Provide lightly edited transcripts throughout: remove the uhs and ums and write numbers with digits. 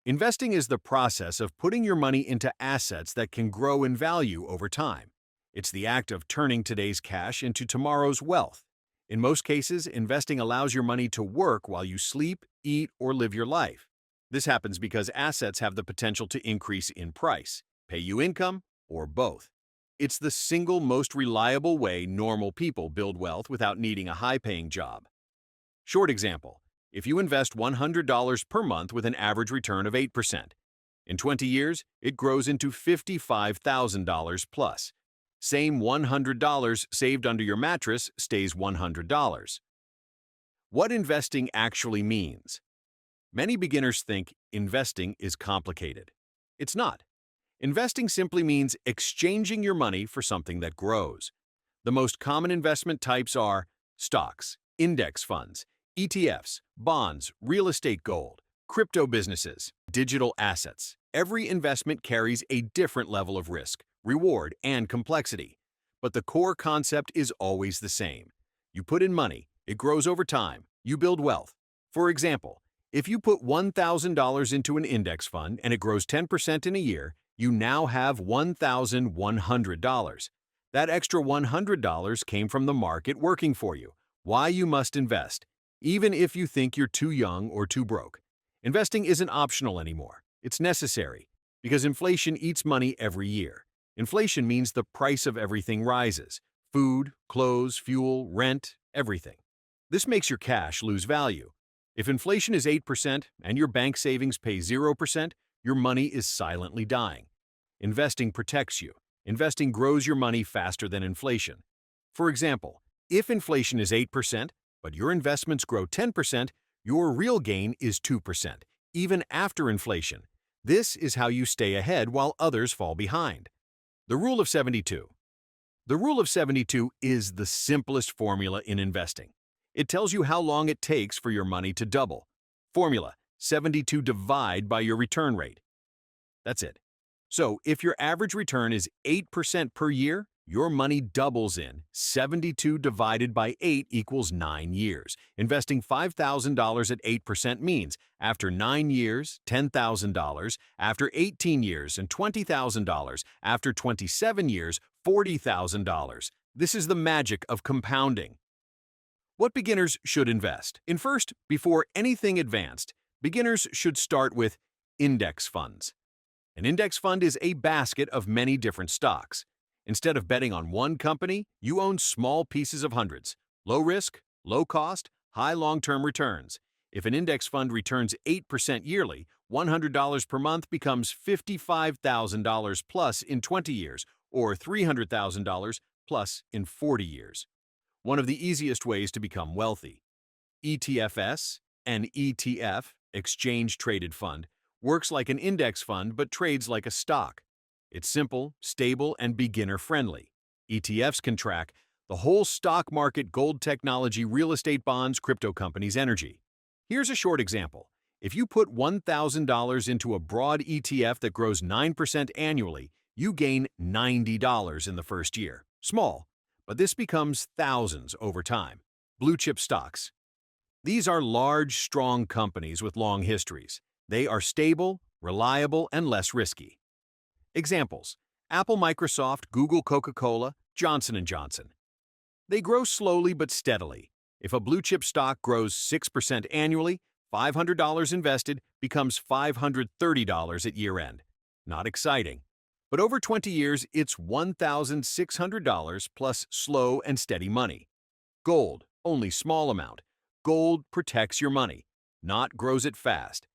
Investing is the process of putting your money into assets that can grow in value over time. It's the act of turning today's cash into tomorrow's wealth. In most cases, investing allows your money to work while you sleep, eat, or live your life. This happens because assets have the potential to increase in price, pay you income, or both. It's the single most reliable way normal people build wealth without needing a high-paying job. Short example: if you invest $100 per month with an average return of 8%, in 20 years, it grows into $55,000 plus. Same $100 saved under your mattress stays $100. What investing actually means? Many beginners think investing is complicated. It's not. Investing simply means exchanging your money for something that grows. The most common investment types are stocks, index funds, ETFs, bonds, real estate, gold, crypto businesses, digital assets. Every investment carries a different level of risk, reward, and complexity. But the core concept is always the same. You put in money, it grows over time, you build wealth. For example, if you put $1,000 into an index fund and it grows 10% in a year, you now have $1,100. That extra $100 came from the market working for you. Why you must invest, even if you think you're too young or too broke. Investing isn't optional anymore. It's necessary, because inflation eats money every year. Inflation means the price of everything rises: food, clothes, fuel, rent, everything. This makes your cash lose value. If inflation is 8% and your bank savings pay 0%, your money is silently dying. Investing protects you. Investing grows your money faster than inflation. For example, if inflation is 8%, but your investments grow 10%, your real gain is 2%, even after inflation. This is how you stay ahead while others fall behind. The Rule of 72. The Rule of 72 is the simplest formula in investing. It tells you how long it takes for your money to double. Formula: 72 divide by your return rate. That's it. So, if your average return is 8% per year, your money doubles in 72 divided by 8 equals 9 years. Investing $5,000 at 8% means after 9 years, $10,000, after 18 years and $20,000, after 27 years, $40,000. This is the magic of compounding. What beginners should invest? First, before anything advanced, beginners should start with index funds. An index fund is a basket of many different stocks. Instead of betting on one company, you own small pieces of hundreds. Low risk, low cost, high long-term returns. If an index fund returns 8% yearly, $100 per month becomes $55,000 plus in 20 years, or $300,000 plus in 40 years. One of the easiest ways to become wealthy. ETFs, an ETF, exchange-traded fund, works like an index fund but trades like a stock. It's simple, stable, and beginner-friendly. ETFs can track the whole stock market: gold, technology, real estate, bonds, crypto companies, energy. Here's a short example. If you put $1,000 into a broad ETF that grows 9% annually, you gain $90 in the first year. Small, but this becomes thousands over time. Blue chip stocks. These are large, strong companies with long histories. They are stable, reliable, and less risky. Examples: Apple, Microsoft, Google, Coca-Cola, Johnson & Johnson. They grow slowly but steadily. If a blue chip stock grows 6% annually, $500 invested becomes $530 at year-end. Not exciting. But over 20 years, it's $1,600 plus slow and steady money. Gold, only small amount. Gold protects your money, not grows it fast.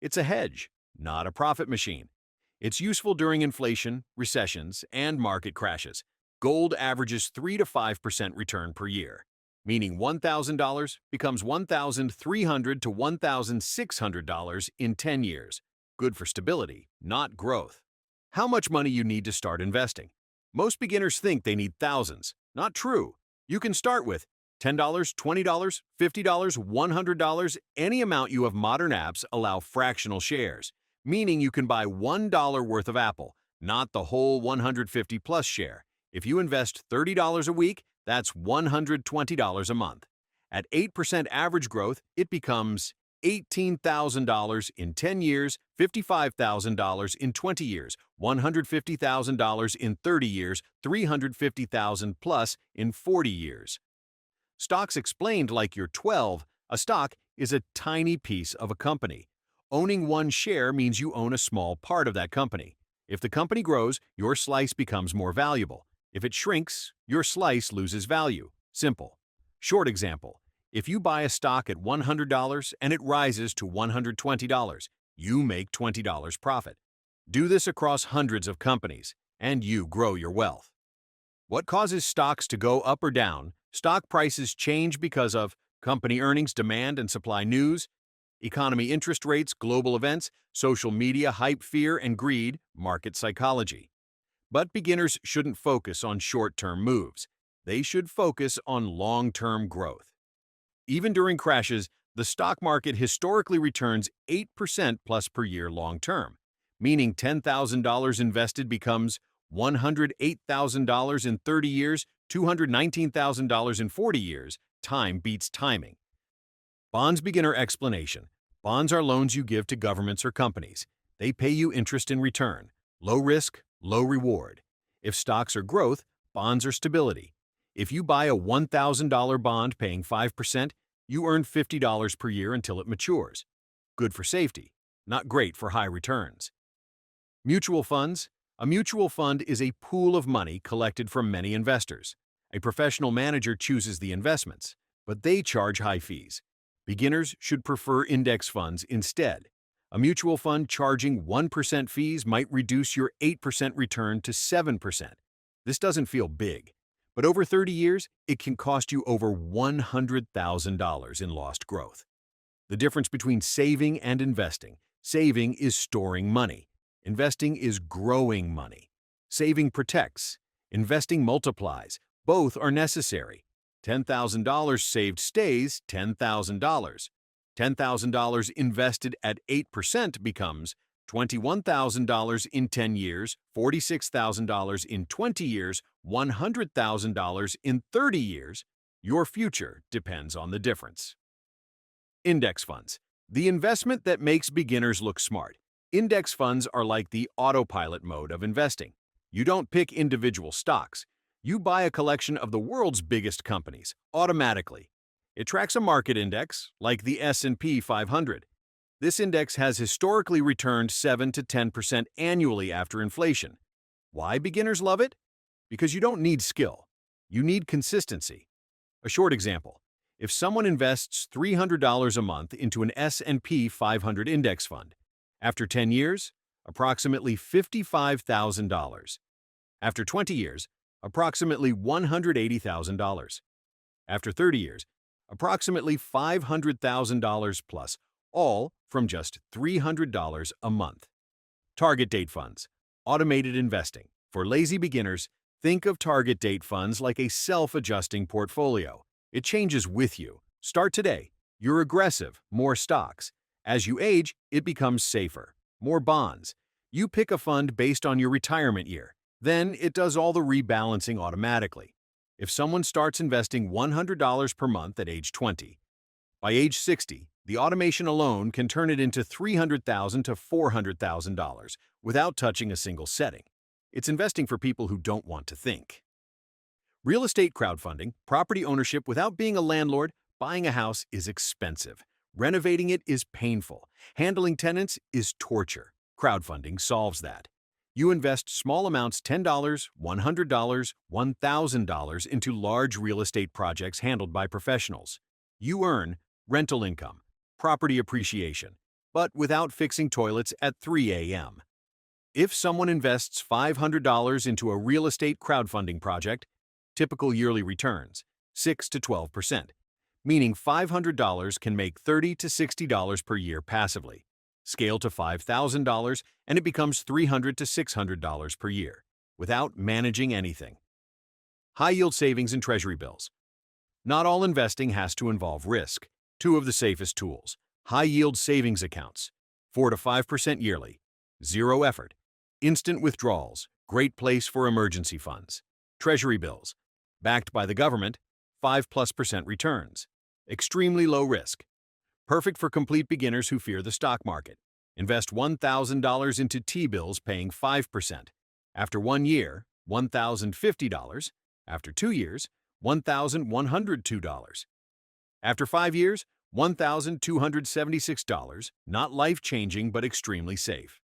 It's a hedge, not a profit machine. It's useful during inflation, recessions, and market crashes. Gold averages 3 to 5% return per year, meaning $1,000 becomes $1,300 to $1,600 in 10 years. Good for stability, not growth. How much money you need to start investing? Most beginners think they need thousands. Not true. You can start with $10, $20, $50, $100. Any amount. You have modern apps allow fractional shares, meaning you can buy $1 worth of Apple, not the whole 150 plus share. If you invest $30 a week, that's $120 a month. At 8% average growth, it becomes $18,000 in 10 years, $55,000 in 20 years, $150,000 in 30 years, $350,000 plus in 40 years. Stocks explained like you're 12. A stock is a tiny piece of a company. Owning one share means you own a small part of that company. If the company grows, your slice becomes more valuable. If it shrinks, your slice loses value. Simple. Short example. If you buy a stock at $100 and it rises to $120, you make $20 profit. Do this across hundreds of companies, and you grow your wealth. What causes stocks to go up or down? Stock prices change because of company earnings, demand and supply news, economy interest rates, global events, social media hype, fear and greed, market psychology. But beginners shouldn't focus on short-term moves. They should focus on long-term growth. Even during crashes, the stock market historically returns 8% plus per year long-term, meaning $10,000 invested becomes $108,000 in 30 years, $219,000 in 40 years. Time beats timing. Bonds beginner explanation. Bonds are loans you give to governments or companies. They pay you interest in return. Low risk, low reward. If stocks are growth, bonds are stability. If you buy a $1,000 bond paying 5%, you earn $50 per year until it matures. Good for safety, not great for high returns. Mutual funds. A mutual fund is a pool of money collected from many investors. A professional manager chooses the investments, but they charge high fees. Beginners should prefer index funds instead. A mutual fund charging 1% fees might reduce your 8% return to 7%. This doesn't feel big, but over 30 years, it can cost you over $100,000 in lost growth. The difference between saving and investing. Saving is storing money. Investing is growing money. Saving protects. Investing multiplies. Both are necessary. $10,000 saved stays $10,000. $10,000 invested at 8% becomes $21,000 in 10 years, $46,000 in 20 years, $100,000 in 30 years. Your future depends on the difference. Index funds. The investment that makes beginners look smart. Index funds are like the autopilot mode of investing. You don't pick individual stocks. You buy a collection of the world's biggest companies automatically. It tracks a market index, like the S&P 500. This index has historically returned 7 to 10% annually after inflation. Why beginners love it? Because you don't need skill. You need consistency. A short example. If someone invests $300 a month into an S&P 500 index fund, after 10 years, approximately $55,000. After 20 years, approximately $180,000. After 30 years, approximately $500,000 plus, all from just $300 a month. Target date funds. Automated investing. For lazy beginners, think of target date funds like a self-adjusting portfolio. It changes with you. Start today. You're aggressive, more stocks. As you age, it becomes safer. More bonds. You pick a fund based on your retirement year. Then it does all the rebalancing automatically. If someone starts investing $100 per month at age 20, by age 60, the automation alone can turn it into $300,000 to $400,000 without touching a single setting. It's investing for people who don't want to think. Real estate crowdfunding, property ownership without being a landlord. Buying a house is expensive. Renovating it is painful. Handling tenants is torture. Crowdfunding solves that. You invest small amounts, $10, $100, $1,000 into large real estate projects handled by professionals. You earn rental income, property appreciation, but without fixing toilets at 3 a.m. If someone invests $500 into a real estate crowdfunding project, typical yearly returns, 6 to 12%, meaning $500 can make $30 to $60 per year passively. Scale to $5,000 and it becomes $300 to $600 per year, without managing anything. High-yield savings and treasury bills. Not all investing has to involve risk. Two of the safest tools. High-yield savings accounts, 4 to 5% yearly. Zero effort. Instant withdrawals, great place for emergency funds. Treasury bills, backed by the government, 5+% returns. Extremely low risk. Perfect for complete beginners who fear the stock market. Invest $1,000 into T-bills paying 5%. After 1 year, $1,050. After 2 years, $1,102. After 5 years, $1,276. Not life-changing, but extremely safe.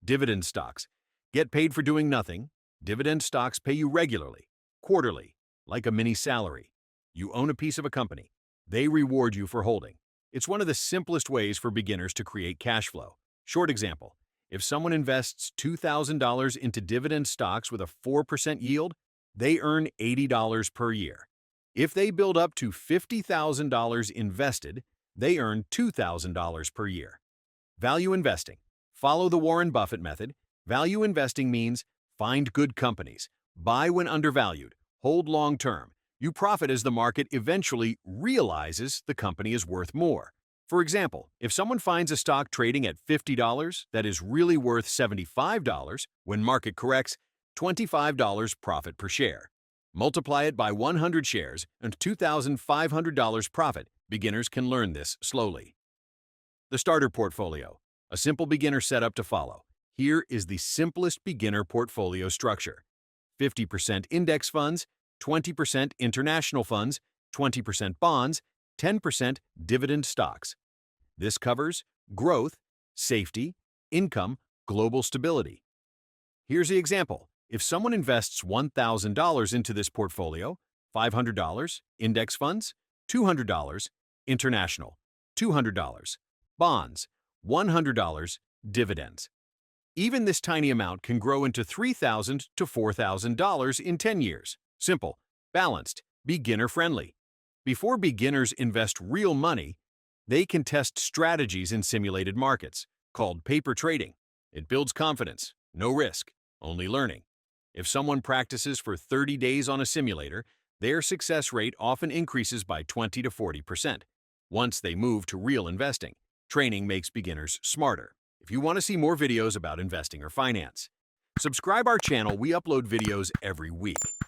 Dividend stocks. Get paid for doing nothing. Dividend stocks pay you regularly, quarterly, like a mini salary. You own a piece of a company. They reward you for holding. It's one of the simplest ways for beginners to create cash flow. Short example, if someone invests $2,000 into dividend stocks with a 4% yield, they earn $80 per year. If they build up to $50,000 invested, they earn $2,000 per year. Value investing. Follow the Warren Buffett method. Value investing means find good companies, buy when undervalued, hold long-term. You profit as the market eventually realizes the company is worth more. For example, if someone finds a stock trading at $50 that is really worth $75, when market corrects, $25 profit per share. Multiply it by 100 shares and $2,500 profit. Beginners can learn this slowly. The starter portfolio, a simple beginner setup to follow. Here is the simplest beginner portfolio structure. 50% index funds, 20% international funds, 20% bonds, 10% dividend stocks. This covers growth, safety, income, global stability. Here's the example. If someone invests $1,000 into this portfolio, $500 index funds, $200 international, $200 bonds, $100 dividends. Even this tiny amount can grow into $3,000 to $4,000 in 10 years. Simple, balanced, beginner-friendly. Before beginners invest real money, they can test strategies in simulated markets, called paper trading. It builds confidence, no risk, only learning. If someone practices for 30 days on a simulator, their success rate often increases by 20 to 40%. Once they move to real investing, training makes beginners smarter. If you want to see more videos about investing or finance, subscribe our channel. We upload videos every week.